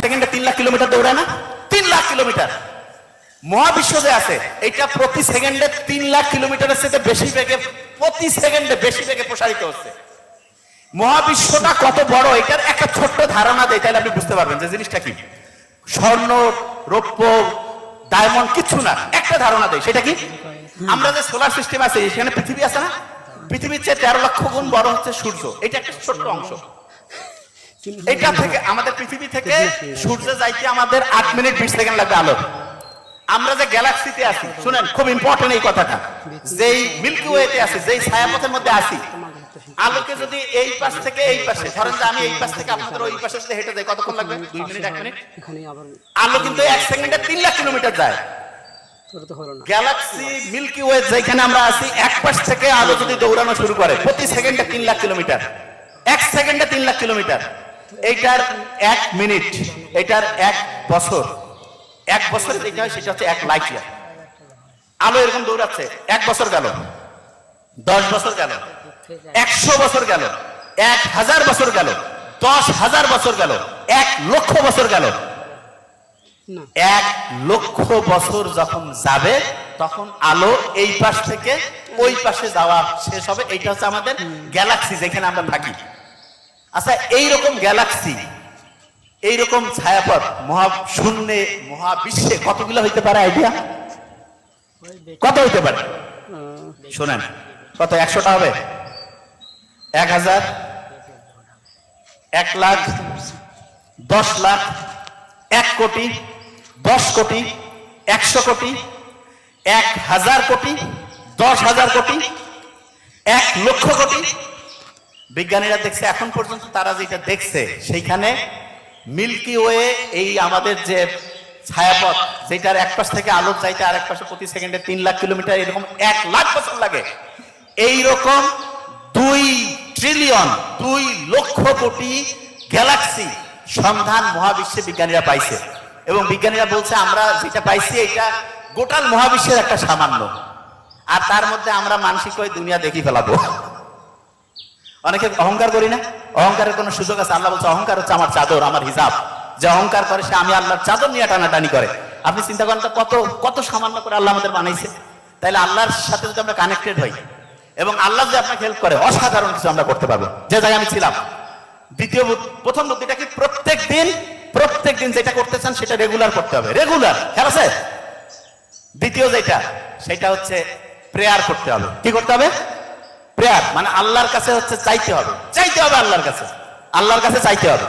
সেকেন্ডে 3 লাখ কিলোমিটার দৌড়ায় না? 3 লাখ কিলোমিটার। মহাবিশ্ব যে আছে এটা প্রতি সেকেন্ডে 3 লাখ কিলোমিটারের চেয়ে বেশি বেগে, প্রতি সেকেন্ডে বেশি বেগে প্রসারিত হচ্ছে। মহাবিশ্বটা কত বড় এটার একটা ছোট্ট ধারণা দেয়, তাহলে আপনি বুঝতে পারবেন যে জিনিসটা কি। স্বর্ণ, রৌপ্য, ডায়মন্ড কিছু না, একটা ধারণা দেয়। সেটা কি? আমরা যে সোলার সিস্টেম আছে সেখানে পৃথিবী আছে না? পৃথিবীর চেয়ে 13 লক্ষ গুণ বড় হচ্ছে সূর্য। এটা একটা ছোট্ট অংশ। এটা থেকে আমাদের পৃথিবী থেকে সূর্যে যাইতে আমাদের 8 মিনিট 20 সেকেন্ড লাগবে আলো। আমরা যে গ্যালাক্সিতে আছি, শুনেন খুব ইম্পর্টেন্ট এই কথাটা, যেই মিল্কি ওয়েতে আছি, যেই ছায়াপথের মধ্যে আছি, আলোকে যদি এই পাশ থেকে এই পাশে, ধরেন যে আমি এই পাশ থেকে আপনাদের ওই পাশে যদি হেঁটে যাই, কতক্ষণ লাগবে? 2 মিনিট 1 মিনিট। আলো কিন্তু 1 সেকেন্ডে 3 লাখ কিলোমিটার যায়। গ্যালাক্সি মিল্কি ওয়ে যেখানে আমরা আছি, এক পাশ থেকে আলো যদি দৌড়ানো শুরু করে প্রতি সেকেন্ডে 3 লাখ কিলোমিটার, 1 সেকেন্ডে 3 লাখ কিলোমিটার। এইটার 1 মিনিট, এটার 1 বছর, 1 বছর যেটা হয় সেটা হচ্ছে 1 লাইট ইয়ার। আলো এরকম দৌড়াচ্ছে, 1 বছর গেল, 10 বছর গেল, 100 বছর গেল, 1000 বছর গেল, 10,000 বছর গেল, 1 লক্ষ বছর গেল। 1 লক্ষ বছর যখন যাবে তখন আলো এই পাশ থেকে ওই পাশে যাওয়া শেষ হবে। এইটা হচ্ছে আমাদের গ্যালাক্সি যেখানে আমরা থাকি। আচ্ছা, এইরকম গ্যালাক্সি, এইরকম ছায়াপথ মহাশূন্যে, মহাবিশ্বে কতগুলো হইতে পারে? আইডিয়া কত হইতে পারে? শোনেন, কত? 100টা হবে? 1000, 1 লাখ, 10 লাখ, 1 কোটি, 10 কোটি, 100 কোটি, 1000 কোটি, 10,000 কোটি, 1 লক্ষ কোটি। বিজ্ঞানীরা দেখছে এখন পর্যন্ত, তারা যেটা দেখছে সেইখানে মিল্কি ওয়ে, এই আমাদের যে ছায়াপথ, যেটার এক পাশ থেকে আলো যাইতে আর এক পাশে প্রতি সেকেন্ডে 3 লাখ কিলোমিটার, এরকম 1 লাখ বছর লাগে। এইরকম 2 ট্রিলিয়ন, 2 লক্ষ কোটি গ্যালাক্সি সন্ধান মহাবিশ্বে বিজ্ঞানীরা পাইছে। এবং বিজ্ঞানীরা বলছে আমরা যেটা পাইছি এটা গোটাল মহাবিশ্বের একটা সামান্য, আর তার মধ্যে আমরা মানসিক হয়ে দুনিয়া দেখি ফেলাবো। অনেকে অহংকার করি না? অহংকারের কোনো সুযোগ আছে? আল্লাহ বলছে অহংকার হচ্ছে আমার চাদর, আমার হিজাব। যে অহংকার করে সে আমি আল্লাহর চাদর নিয়ে টানাটানি করে। আপনি চিন্তা করেন তো, কত কত সামান্য করে আল্লাহ আমাদের বানাইছে। তাইলে আল্লাহর সাথে যদি আমরা কানেক্টেড হই এবং আল্লাহ যদি আপনাকে হেল্প করে, অসাধারণ কিছু আমরা করতে পারবো। যে জায়গায় আমি ছিলাম। প্রথম বুদ্ধিটা কি? প্রত্যেক দিন যেটা করতে চান সেটা রেগুলার করতে হবে। রেগুলার, খেয়াল আছে? দ্বিতীয় যেটা, সেটা হচ্ছে প্রেয়ার করতে হবে। কি করতে হবে? প্রেয়ার, মানে আল্লাহর কাছে হচ্ছে চাইতে হবে, আল্লাহর কাছে চাইতে হবে।